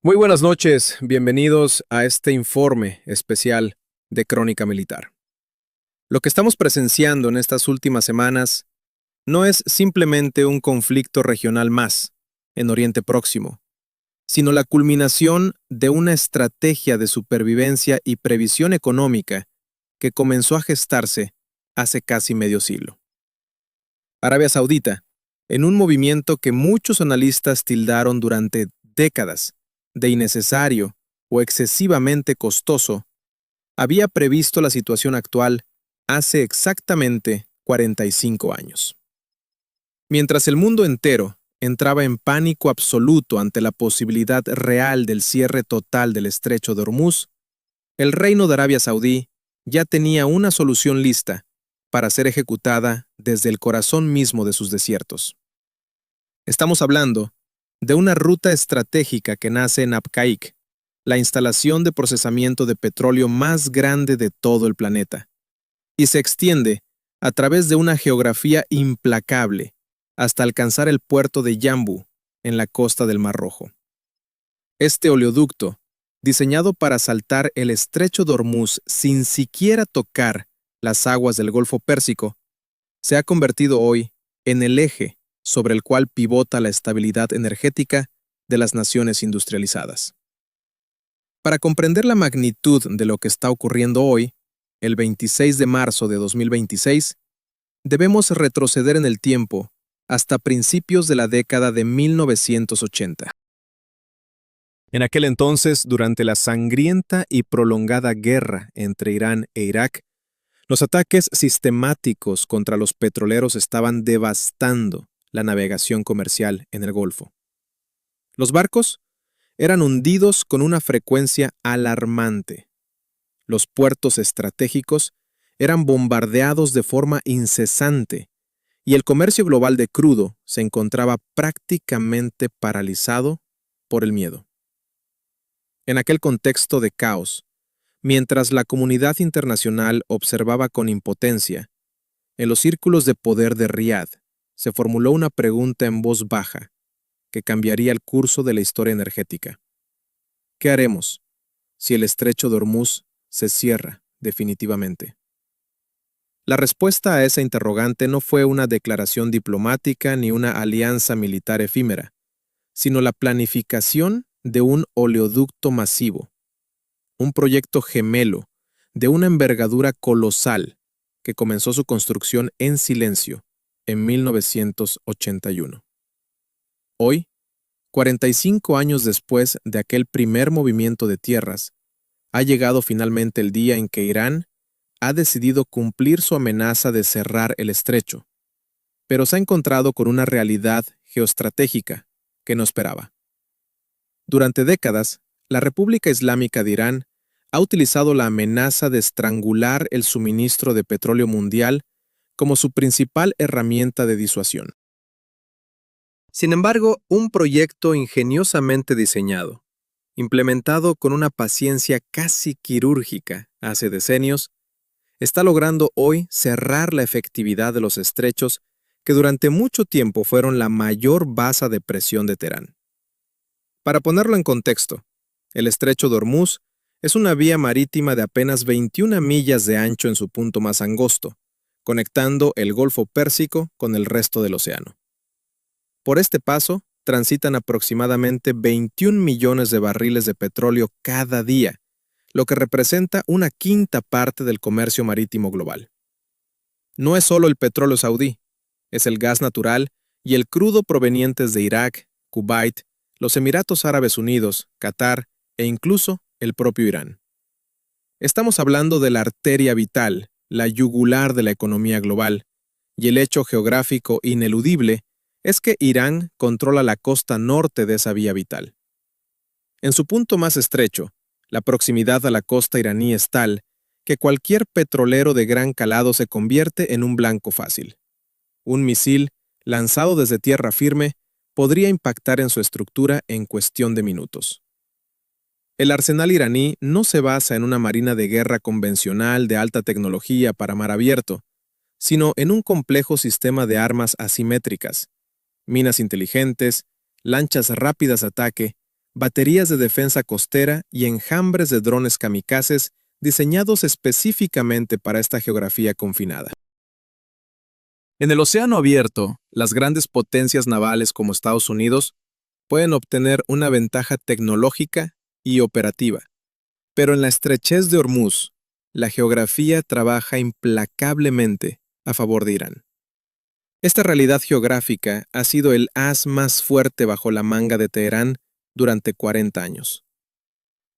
Muy buenas noches, bienvenidos a este informe especial de Crónica Militar. Lo que estamos presenciando en estas últimas semanas no es simplemente un conflicto regional más en Oriente Próximo, sino la culminación de una estrategia de supervivencia y previsión económica que comenzó a gestarse hace casi medio siglo. Arabia Saudita, en un movimiento que muchos analistas tildaron durante décadas de innecesario o excesivamente costoso, había previsto la situación actual hace exactamente 45 años. Mientras el mundo entero entraba en pánico absoluto ante la posibilidad real del cierre total del estrecho de Hormuz, el Reino de Arabia Saudí ya tenía una solución lista para ser ejecutada desde el corazón mismo de sus desiertos. Estamos hablando de una ruta estratégica que nace en Abqaiq, la instalación de procesamiento de petróleo más grande de todo el planeta, y se extiende a través de una geografía implacable hasta alcanzar el puerto de Yanbu, en la costa del Mar Rojo. Este oleoducto, diseñado para saltar el estrecho de Hormuz sin siquiera tocar las aguas del Golfo Pérsico, se ha convertido hoy en el eje sobre el cual pivota la estabilidad energética de las naciones industrializadas. Para comprender la magnitud de lo que está ocurriendo hoy, el 26 de marzo de 2026, debemos retroceder en el tiempo hasta principios de la década de 1980. En aquel entonces, durante la sangrienta y prolongada guerra entre Irán e Irak, los ataques sistemáticos contra los petroleros estaban devastando la navegación comercial en el Golfo. Los barcos eran hundidos con una frecuencia alarmante. Los puertos estratégicos eran bombardeados de forma incesante y el comercio global de crudo se encontraba prácticamente paralizado por el miedo. En aquel contexto de caos, mientras la comunidad internacional observaba con impotencia, en los círculos de poder de Riad se formuló una pregunta en voz baja que cambiaría el curso de la historia energética. ¿Qué haremos si el estrecho de Hormuz se cierra definitivamente? La respuesta a esa interrogante no fue una declaración diplomática ni una alianza militar efímera, sino la planificación de un oleoducto masivo, un proyecto gemelo de una envergadura colosal que comenzó su construcción en silencio en 1981. Hoy, 45 años después de aquel primer movimiento de tierras, ha llegado finalmente el día en que Irán ha decidido cumplir su amenaza de cerrar el estrecho, pero se ha encontrado con una realidad geoestratégica que no esperaba. Durante décadas, la República Islámica de Irán ha utilizado la amenaza de estrangular el suministro de petróleo mundial como su principal herramienta de disuasión. Sin embargo, un proyecto ingeniosamente diseñado, implementado con una paciencia casi quirúrgica hace decenios, está logrando hoy cerrar la efectividad de los estrechos que durante mucho tiempo fueron la mayor base de presión de Teherán. Para ponerlo en contexto, el estrecho de Hormuz es una vía marítima de apenas 21 millas de ancho en su punto más angosto, conectando el Golfo Pérsico con el resto del océano. Por este paso, transitan aproximadamente 21 millones de barriles de petróleo cada día, lo que representa una quinta parte del comercio marítimo global. No es solo el petróleo saudí, es el gas natural y el crudo provenientes de Irak, Kuwait, los Emiratos Árabes Unidos, Qatar e incluso el propio Irán. Estamos hablando de la arteria vital, la yugular de la economía global, y el hecho geográfico ineludible es que Irán controla la costa norte de esa vía vital. En su punto más estrecho, la proximidad a la costa iraní es tal que cualquier petrolero de gran calado se convierte en un blanco fácil. Un misil, lanzado desde tierra firme, podría impactar en su estructura en cuestión de minutos. El arsenal iraní no se basa en una marina de guerra convencional de alta tecnología para mar abierto, sino en un complejo sistema de armas asimétricas, minas inteligentes, lanchas rápidas de ataque, baterías de defensa costera y enjambres de drones kamikazes diseñados específicamente para esta geografía confinada. En el océano abierto, las grandes potencias navales como Estados Unidos pueden obtener una ventaja tecnológica y operativa, pero en la estrechez de Hormuz, la geografía trabaja implacablemente a favor de Irán. Esta realidad geográfica ha sido el as más fuerte bajo la manga de Teherán durante 40 años.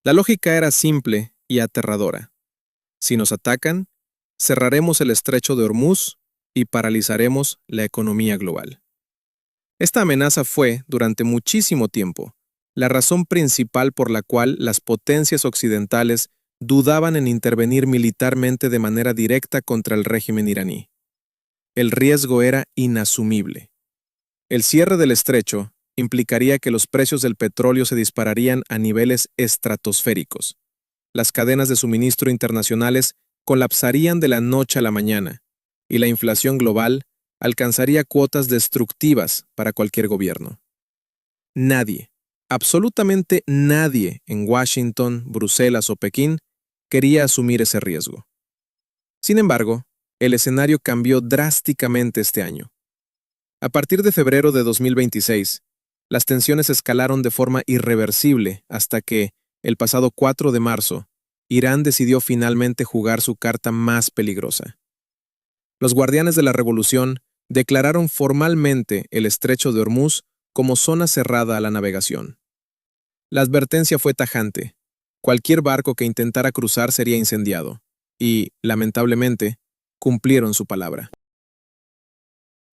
La lógica era simple y aterradora. Si nos atacan, cerraremos el estrecho de Hormuz y paralizaremos la economía global. Esta amenaza fue, durante muchísimo tiempo, la razón principal por la cual las potencias occidentales dudaban en intervenir militarmente de manera directa contra el régimen iraní. El riesgo era inasumible. El cierre del estrecho implicaría que los precios del petróleo se dispararían a niveles estratosféricos. Las cadenas de suministro internacionales colapsarían de la noche a la mañana, y la inflación global alcanzaría cuotas destructivas para cualquier gobierno. Nadie, absolutamente nadie en Washington, Bruselas o Pekín quería asumir ese riesgo. Sin embargo, el escenario cambió drásticamente este año. A partir de febrero de 2026, las tensiones escalaron de forma irreversible hasta que, el pasado 4 de marzo, Irán decidió finalmente jugar su carta más peligrosa. Los guardianes de la revolución declararon formalmente el estrecho de Hormuz como zona cerrada a la navegación. La advertencia fue tajante. Cualquier barco que intentara cruzar sería incendiado, y, lamentablemente, cumplieron su palabra.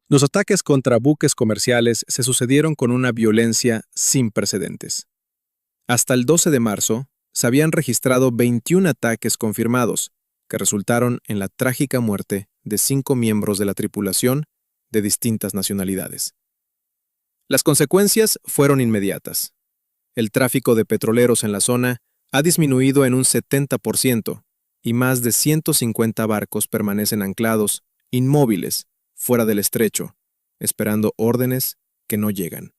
Los ataques contra buques comerciales se sucedieron con una violencia sin precedentes. Hasta el 12 de marzo, se habían registrado 21 ataques confirmados, que resultaron en la trágica muerte de 5 miembros de la tripulación de distintas nacionalidades. Las consecuencias fueron inmediatas. El tráfico de petroleros en la zona ha disminuido en un 70% y más de 150 barcos permanecen anclados, inmóviles, fuera del estrecho, esperando órdenes que no llegan.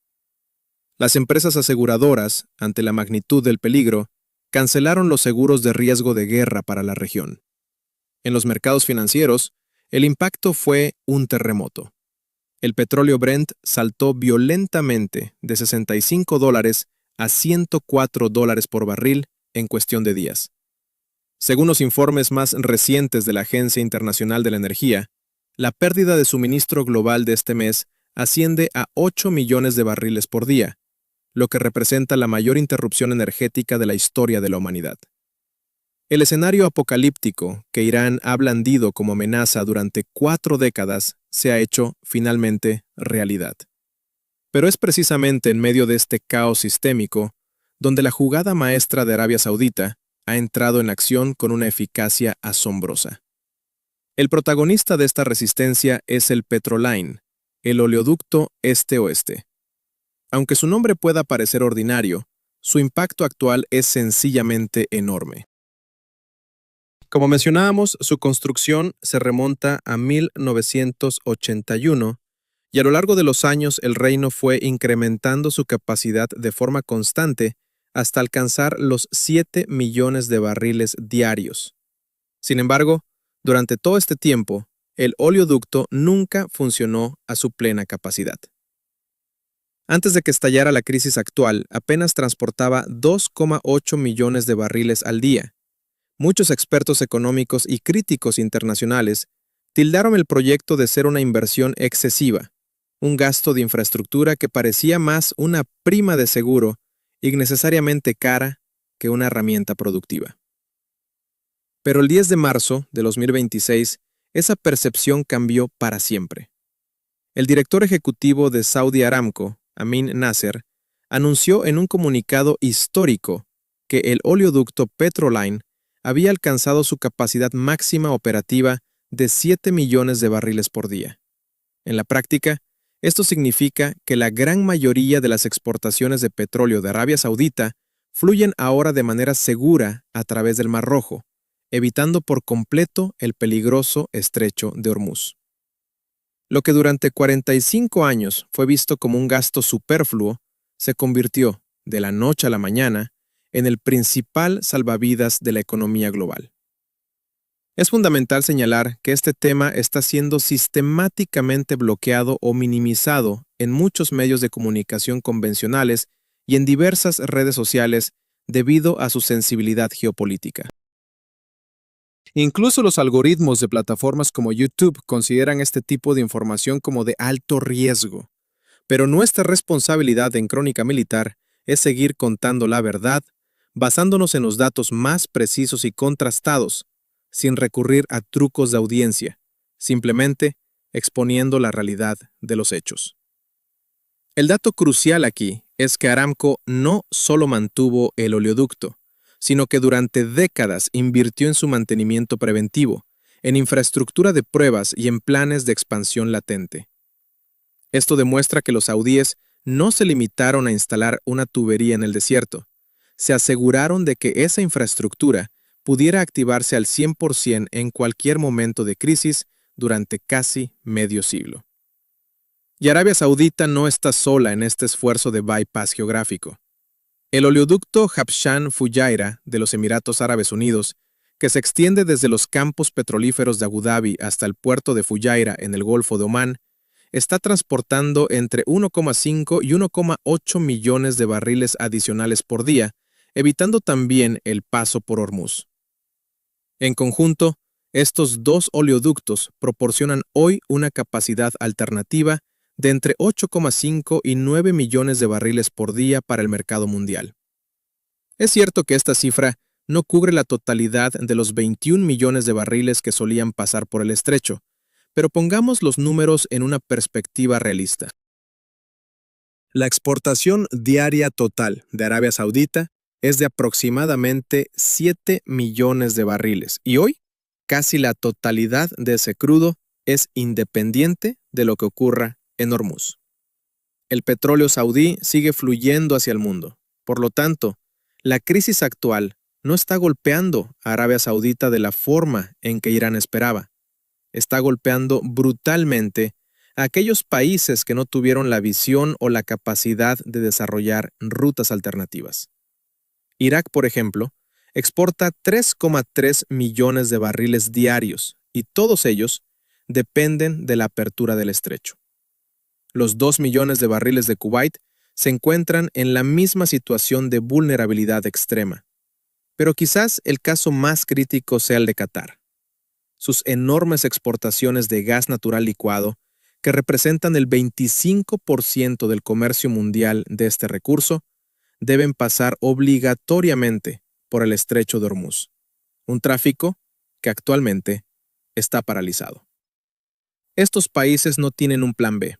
Las empresas aseguradoras, ante la magnitud del peligro, cancelaron los seguros de riesgo de guerra para la región. En los mercados financieros, el impacto fue un terremoto. El petróleo Brent saltó violentamente de $65 a $104 por barril en cuestión de días. Según los informes más recientes de la Agencia Internacional de la Energía, la pérdida de suministro global de este mes asciende a 8 millones de barriles por día, lo que representa la mayor interrupción energética de la historia de la humanidad. El escenario apocalíptico que Irán ha blandido como amenaza durante 4 décadas se ha hecho, finalmente, realidad. Pero es precisamente en medio de este caos sistémico donde la jugada maestra de Arabia Saudita ha entrado en acción con una eficacia asombrosa. El protagonista de esta resistencia es el Petroline, el oleoducto este-oeste. Aunque su nombre pueda parecer ordinario, su impacto actual es sencillamente enorme. Como mencionábamos, su construcción se remonta a 1981 y a lo largo de los años el reino fue incrementando su capacidad de forma constante hasta alcanzar los 7 millones de barriles diarios. Sin embargo, durante todo este tiempo, el oleoducto nunca funcionó a su plena capacidad. Antes de que estallara la crisis actual, apenas transportaba 2,8 millones de barriles al día. Muchos expertos económicos y críticos internacionales tildaron el proyecto de ser una inversión excesiva, un gasto de infraestructura que parecía más una prima de seguro innecesariamente cara que una herramienta productiva. Pero el 10 de marzo de 2026, esa percepción cambió para siempre. El director ejecutivo de Saudi Aramco, Amin Nasser, anunció en un comunicado histórico que el oleoducto Petroline había alcanzado su capacidad máxima operativa de 7 millones de barriles por día. En la práctica, esto significa que la gran mayoría de las exportaciones de petróleo de Arabia Saudita fluyen ahora de manera segura a través del Mar Rojo, evitando por completo el peligroso estrecho de Hormuz. Lo que durante 45 años fue visto como un gasto superfluo, se convirtió, de la noche a la mañana, en el principal salvavidas de la economía global. Es fundamental señalar que este tema está siendo sistemáticamente bloqueado o minimizado en muchos medios de comunicación convencionales y en diversas redes sociales debido a su sensibilidad geopolítica. Incluso los algoritmos de plataformas como YouTube consideran este tipo de información como de alto riesgo. Pero nuestra responsabilidad en Crónica Militar es seguir contando la verdad, basándonos en los datos más precisos y contrastados, sin recurrir a trucos de audiencia, simplemente exponiendo la realidad de los hechos. El dato crucial aquí es que Aramco no solo mantuvo el oleoducto, sino que durante décadas invirtió en su mantenimiento preventivo, en infraestructura de pruebas y en planes de expansión latente. Esto demuestra que los saudíes no se limitaron a instalar una tubería en el desierto, se aseguraron de que esa infraestructura pudiera activarse al 100% en cualquier momento de crisis durante casi medio siglo. Y Arabia Saudita no está sola en este esfuerzo de bypass geográfico. El oleoducto Habshan-Fujairah de los Emiratos Árabes Unidos, que se extiende desde los campos petrolíferos de Abu Dhabi hasta el puerto de Fujairah en el Golfo de Omán, está transportando entre 1,5 y 1,8 millones de barriles adicionales por día, evitando también el paso por Hormuz. En conjunto, estos dos oleoductos proporcionan hoy una capacidad alternativa de entre 8,5 y 9 millones de barriles por día para el mercado mundial. Es cierto que esta cifra no cubre la totalidad de los 21 millones de barriles que solían pasar por el estrecho, pero pongamos los números en una perspectiva realista. La exportación diaria total de Arabia Saudita es de aproximadamente 7 millones de barriles y hoy casi la totalidad de ese crudo es independiente de lo que ocurra en Hormuz. El petróleo saudí sigue fluyendo hacia el mundo. Por lo tanto, la crisis actual no está golpeando a Arabia Saudita de la forma en que Irán esperaba. Está golpeando brutalmente a aquellos países que no tuvieron la visión o la capacidad de desarrollar rutas alternativas. Irak, por ejemplo, exporta 3,3 millones de barriles diarios y todos ellos dependen de la apertura del estrecho. Los 2 millones de barriles de Kuwait se encuentran en la misma situación de vulnerabilidad extrema. Pero quizás el caso más crítico sea el de Qatar. Sus enormes exportaciones de gas natural licuado, que representan el 25% del comercio mundial de este recurso, deben pasar obligatoriamente por el estrecho de Hormuz, un tráfico que actualmente está paralizado. Estos países no tienen un plan B.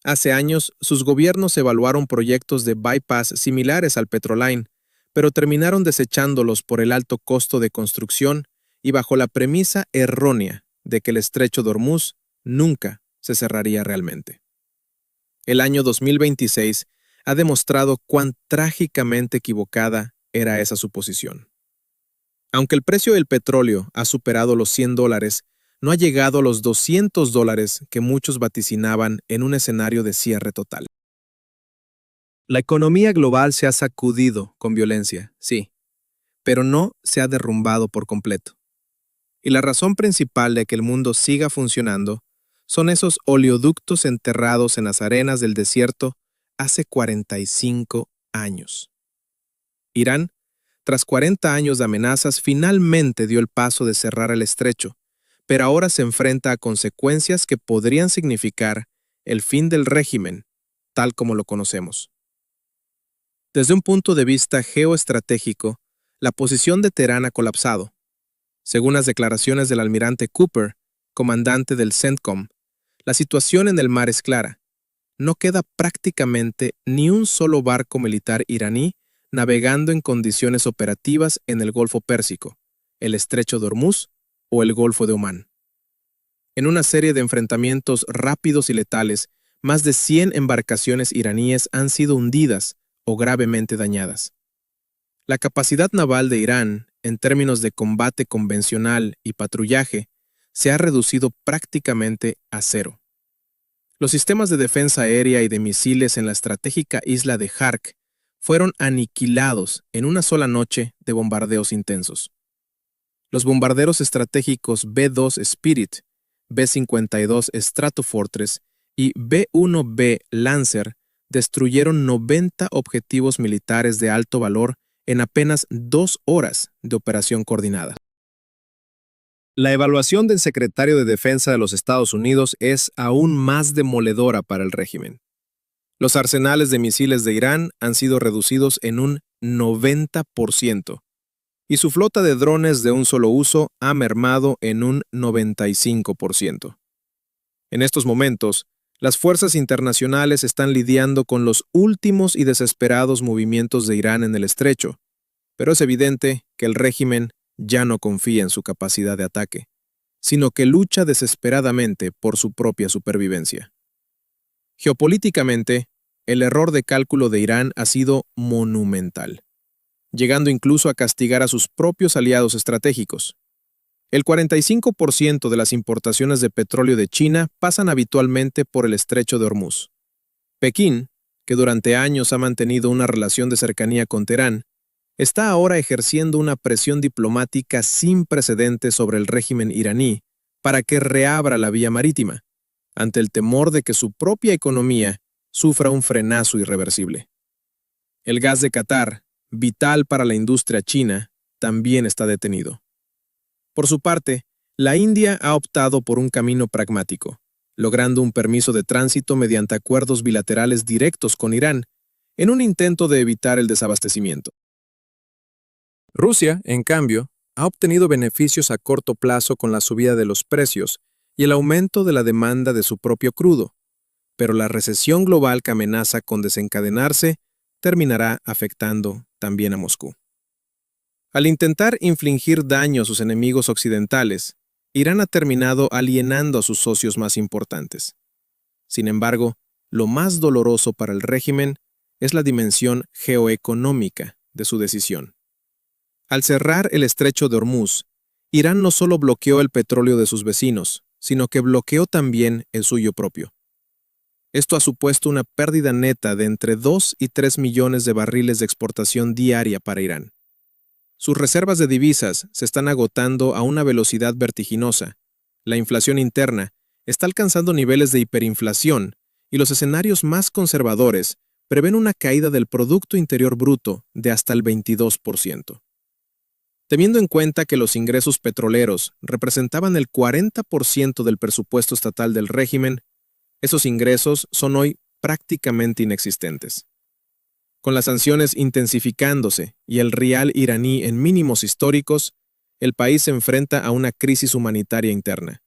Hace años, sus gobiernos evaluaron proyectos de bypass similares al Petroline, pero terminaron desechándolos por el alto costo de construcción y bajo la premisa errónea de que el estrecho de Hormuz nunca se cerraría realmente. El año 2026 ha demostrado cuán trágicamente equivocada era esa suposición. Aunque el precio del petróleo ha superado los $100, no ha llegado a los $200 que muchos vaticinaban en un escenario de cierre total. La economía global se ha sacudido con violencia, sí, pero no se ha derrumbado por completo. Y la razón principal de que el mundo siga funcionando son esos oleoductos enterrados en las arenas del desierto hace 45 años. Irán, tras 40 años de amenazas, finalmente dio el paso de cerrar el estrecho, pero ahora se enfrenta a consecuencias que podrían significar el fin del régimen, tal como lo conocemos. Desde un punto de vista geoestratégico, la posición de Teherán ha colapsado. Según las declaraciones del almirante Cooper, comandante del CENTCOM, la situación en el mar es clara. No queda prácticamente ni un solo barco militar iraní navegando en condiciones operativas en el Golfo Pérsico, el Estrecho de Hormuz o el Golfo de Omán. En una serie de enfrentamientos rápidos y letales, más de 100 embarcaciones iraníes han sido hundidas o gravemente dañadas. La capacidad naval de Irán, en términos de combate convencional y patrullaje, se ha reducido prácticamente a cero. Los sistemas de defensa aérea y de misiles en la estratégica isla de Jark fueron aniquilados en una sola noche de bombardeos intensos. Los bombarderos estratégicos B-2 Spirit, B-52 Stratofortress y B-1B Lancer destruyeron 90 objetivos militares de alto valor en apenas 2 horas de operación coordinada. La evaluación del secretario de Defensa de los Estados Unidos es aún más demoledora para el régimen. Los arsenales de misiles de Irán han sido reducidos en un 90%, y su flota de drones de un solo uso ha mermado en un 95%. En estos momentos, las fuerzas internacionales están lidiando con los últimos y desesperados movimientos de Irán en el estrecho, pero es evidente que el régimen ya no confía en su capacidad de ataque, sino que lucha desesperadamente por su propia supervivencia. Geopolíticamente, el error de cálculo de Irán ha sido monumental, llegando incluso a castigar a sus propios aliados estratégicos. El 45% de las importaciones de petróleo de China pasan habitualmente por el estrecho de Hormuz. Pekín, que durante años ha mantenido una relación de cercanía con Teherán, está ahora ejerciendo una presión diplomática sin precedentes sobre el régimen iraní para que reabra la vía marítima, ante el temor de que su propia economía sufra un frenazo irreversible. El gas de Qatar, vital para la industria china, también está detenido. Por su parte, la India ha optado por un camino pragmático, logrando un permiso de tránsito mediante acuerdos bilaterales directos con Irán, en un intento de evitar el desabastecimiento. Rusia, en cambio, ha obtenido beneficios a corto plazo con la subida de los precios y el aumento de la demanda de su propio crudo, pero la recesión global que amenaza con desencadenarse terminará afectando también a Moscú. Al intentar infligir daño a sus enemigos occidentales, Irán ha terminado alienando a sus socios más importantes. Sin embargo, lo más doloroso para el régimen es la dimensión geoeconómica de su decisión. Al cerrar el estrecho de Hormuz, Irán no solo bloqueó el petróleo de sus vecinos, sino que bloqueó también el suyo propio. Esto ha supuesto una pérdida neta de entre 2 y 3 millones de barriles de exportación diaria para Irán. Sus reservas de divisas se están agotando a una velocidad vertiginosa, la inflación interna está alcanzando niveles de hiperinflación y los escenarios más conservadores prevén una caída del Producto Interior Bruto de hasta el 22%. Teniendo en cuenta que los ingresos petroleros representaban el 40% del presupuesto estatal del régimen, esos ingresos son hoy prácticamente inexistentes. Con las sanciones intensificándose y el rial iraní en mínimos históricos, el país se enfrenta a una crisis humanitaria interna.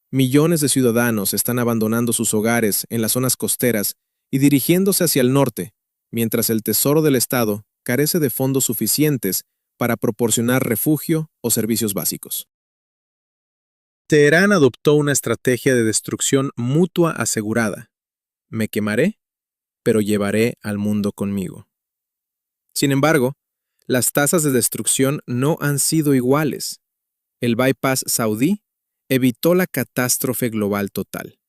Millones de ciudadanos están abandonando sus hogares en las zonas costeras y dirigiéndose hacia el norte, mientras el Tesoro del Estado carece de fondos suficientes para proporcionar refugio o servicios básicos. Teherán adoptó una estrategia de destrucción mutua asegurada. Me quemaré, pero llevaré al mundo conmigo. Sin embargo, las tasas de destrucción no han sido iguales. El bypass saudí evitó la catástrofe global total.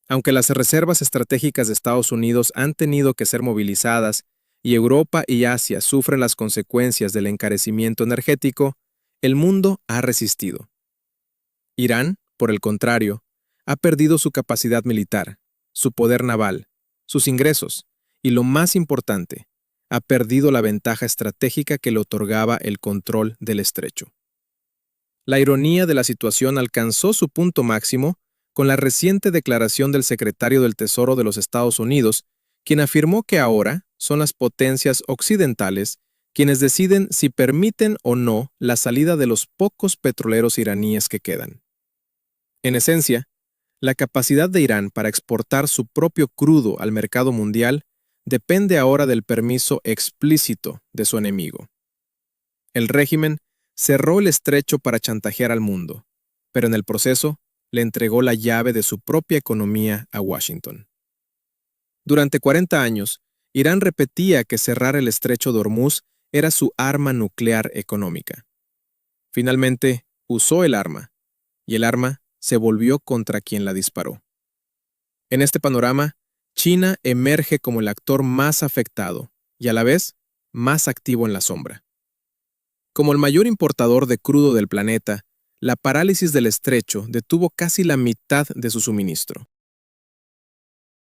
Aunque las reservas estratégicas de Estados Unidos han tenido que ser movilizadas y Europa y Asia sufren las consecuencias del encarecimiento energético, el mundo ha resistido. Irán, por el contrario, ha perdido su capacidad militar, su poder naval, sus ingresos y, lo más importante, ha perdido la ventaja estratégica que le otorgaba el control del estrecho. La ironía de la situación alcanzó su punto máximo con la reciente declaración del secretario del Tesoro de los Estados Unidos, quien afirmó que ahora son las potencias occidentales quienes deciden si permiten o no la salida de los pocos petroleros iraníes que quedan. En esencia, la capacidad de Irán para exportar su propio crudo al mercado mundial depende ahora del permiso explícito de su enemigo. El régimen cerró el estrecho para chantajear al mundo, pero en el proceso le entregó la llave de su propia economía a Washington. Durante 40 años, Irán repetía que cerrar el estrecho de Hormuz era su arma nuclear económica. Finalmente, usó el arma, y el arma se volvió contra quien la disparó. En este panorama, China emerge como el actor más afectado, y a la vez más activo en la sombra. Como el mayor importador de crudo del planeta, la parálisis del estrecho detuvo casi la mitad de su suministro.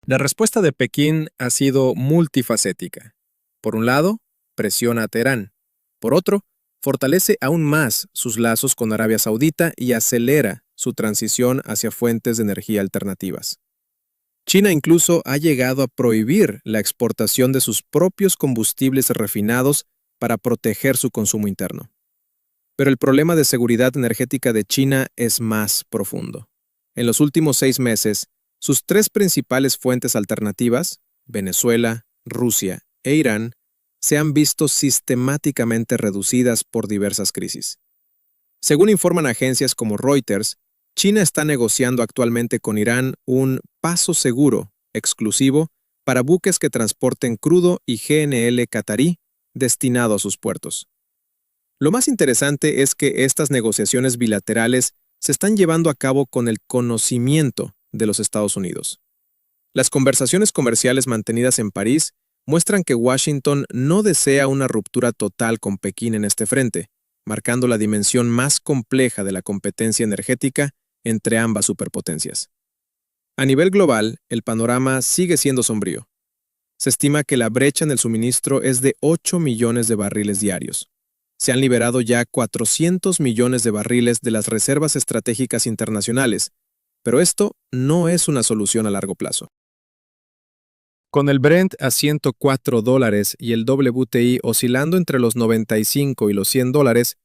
La respuesta de Pekín ha sido multifacética. Por un lado, presiona a Teherán. Por otro, fortalece aún más sus lazos con Arabia Saudita y acelera su transición hacia fuentes de energía alternativas. China incluso ha llegado a prohibir la exportación de sus propios combustibles refinados para proteger su consumo interno. Pero el problema de seguridad energética de China es más profundo. En los últimos 6 meses, sus 3 principales fuentes alternativas, Venezuela, Rusia e Irán, se han visto sistemáticamente reducidas por diversas crisis. Según informan agencias como Reuters, China está negociando actualmente con Irán un paso seguro, exclusivo, para buques que transporten crudo y GNL catarí destinado a sus puertos. Lo más interesante es que estas negociaciones bilaterales se están llevando a cabo con el conocimiento de los Estados Unidos. Las conversaciones comerciales mantenidas en París muestran que Washington no desea una ruptura total con Pekín en este frente, marcando la dimensión más compleja de la competencia energética entre ambas superpotencias. A nivel global, el panorama sigue siendo sombrío. Se estima que la brecha en el suministro es de 8 millones de barriles diarios. Se han liberado ya 400 millones de barriles de las reservas estratégicas internacionales, pero esto no es una solución a largo plazo. Con el Brent a $104 y el WTI oscilando entre los 95 y los $100,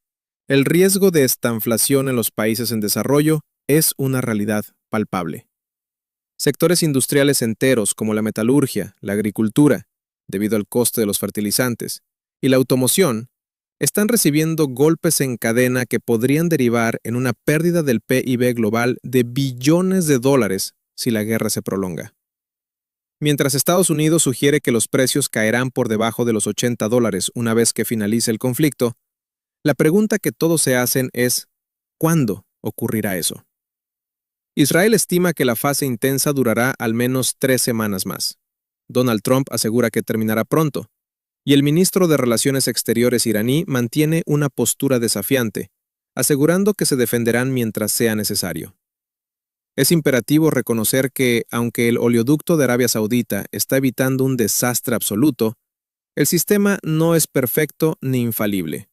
el riesgo de estanflación en los países en desarrollo es una realidad palpable. Sectores industriales enteros como la metalurgia, la agricultura, debido al coste de los fertilizantes, y la automoción, están recibiendo golpes en cadena que podrían derivar en una pérdida del PIB global de billones de dólares si la guerra se prolonga. Mientras Estados Unidos sugiere que los precios caerán por debajo de los $80 una vez que finalice el conflicto, la pregunta que todos se hacen es, ¿cuándo ocurrirá eso? Israel estima que la fase intensa durará al menos 3 semanas más. Donald Trump asegura que terminará pronto, y el ministro de Relaciones Exteriores iraní mantiene una postura desafiante, asegurando que se defenderán mientras sea necesario. Es imperativo reconocer que, aunque el oleoducto de Arabia Saudita está evitando un desastre absoluto, el sistema no es perfecto ni infalible.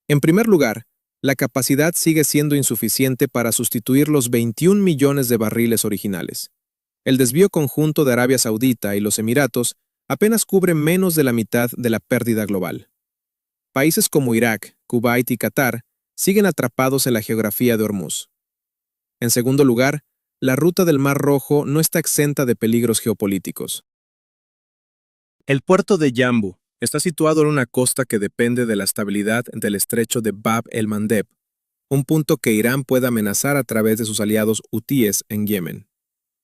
En primer lugar, la capacidad sigue siendo insuficiente para sustituir los 21 millones de barriles originales. El desvío conjunto de Arabia Saudita y los Emiratos apenas cubre menos de la mitad de la pérdida global. Países como Irak, Kuwait y Qatar siguen atrapados en la geografía de Hormuz. En segundo lugar, la ruta del Mar Rojo no está exenta de peligros geopolíticos. El puerto de Yambu está situado en una costa que depende de la estabilidad del estrecho de Bab el-Mandeb, un punto que Irán puede amenazar a través de sus aliados hutíes en Yemen.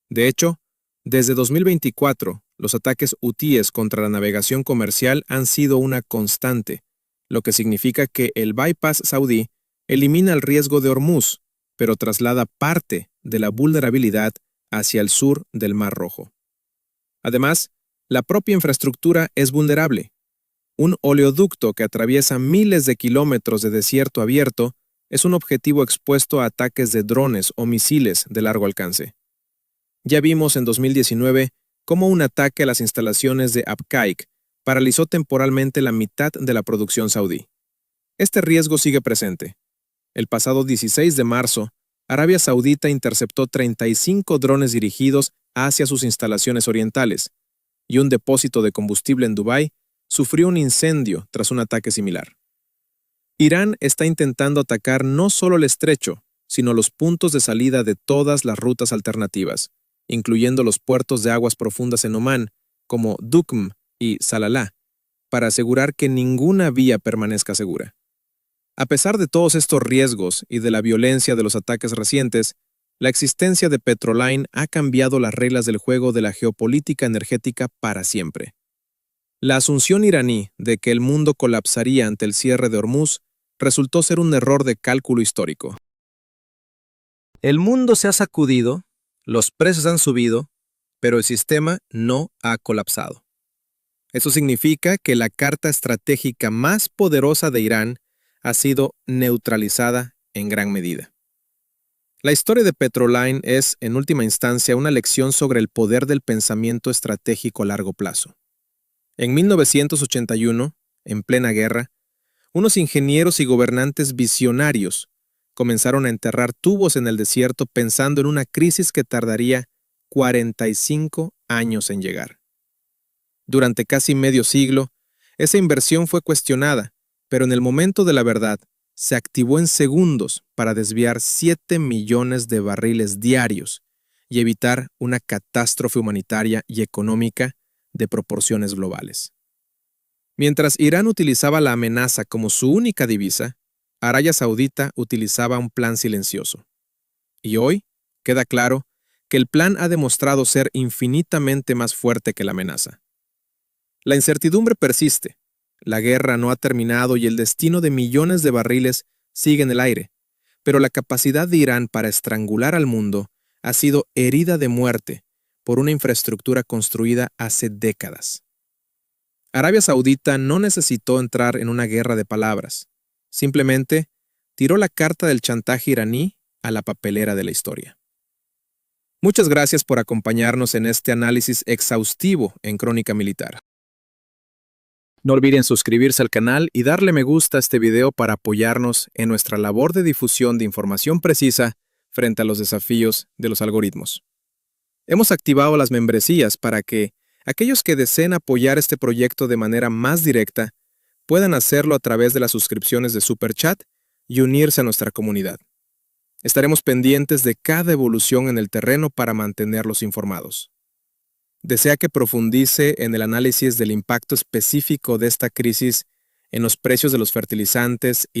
De hecho, desde 2024, los ataques hutíes contra la navegación comercial han sido una constante, lo que significa que el bypass saudí elimina el riesgo de Hormuz, pero traslada parte de la vulnerabilidad hacia el sur del Mar Rojo. Además, la propia infraestructura es vulnerable. Un oleoducto que atraviesa miles de kilómetros de desierto abierto es un objetivo expuesto a ataques de drones o misiles de largo alcance. Ya vimos en 2019 cómo un ataque a las instalaciones de Abqaiq paralizó temporalmente la mitad de la producción saudí. Este riesgo sigue presente. El pasado 16 de marzo, Arabia Saudita interceptó 35 drones dirigidos hacia sus instalaciones orientales, y un depósito de combustible en Dubái sufrió un incendio tras un ataque similar. Irán está intentando atacar no solo el estrecho, sino los puntos de salida de todas las rutas alternativas, incluyendo los puertos de aguas profundas en Omán, como Dukm y Salalah, para asegurar que ninguna vía permanezca segura. A pesar de todos estos riesgos y de la violencia de los ataques recientes, la existencia de Petroline ha cambiado las reglas del juego de la geopolítica energética para siempre. La asunción iraní de que el mundo colapsaría ante el cierre de Hormuz resultó ser un error de cálculo histórico. El mundo se ha sacudido, los precios han subido, pero el sistema no ha colapsado. Eso significa que la carta estratégica más poderosa de Irán ha sido neutralizada en gran medida. La historia de Petroline es, en última instancia, una lección sobre el poder del pensamiento estratégico a largo plazo. En 1981, en plena guerra, unos ingenieros y gobernantes visionarios comenzaron a enterrar tubos en el desierto pensando en una crisis que tardaría 45 años en llegar. Durante casi medio siglo, esa inversión fue cuestionada, pero en el momento de la verdad, se activó en segundos para desviar 7 millones de barriles diarios y evitar una catástrofe humanitaria y económica de proporciones globales. Mientras Irán utilizaba la amenaza como su única divisa, Arabia Saudita utilizaba un plan silencioso. Y hoy queda claro que el plan ha demostrado ser infinitamente más fuerte que la amenaza. La incertidumbre persiste, la guerra no ha terminado y el destino de millones de barriles sigue en el aire, pero la capacidad de Irán para estrangular al mundo ha sido herida de muerte por una infraestructura construida hace décadas. Arabia Saudita no necesitó entrar en una guerra de palabras, simplemente tiró la carta del chantaje iraní a la papelera de la historia. Muchas gracias por acompañarnos en este análisis exhaustivo en Crónica Militar. No olviden suscribirse al canal y darle me gusta a este video para apoyarnos en nuestra labor de difusión de información precisa frente a los desafíos de los algoritmos. Hemos activado las membresías para que aquellos que deseen apoyar este proyecto de manera más directa puedan hacerlo a través de las suscripciones de Super Chat y unirse a nuestra comunidad. Estaremos pendientes de cada evolución en el terreno para mantenerlos informados. ¿Desea que profundice en el análisis del impacto específico de esta crisis en los precios de los fertilizantes y la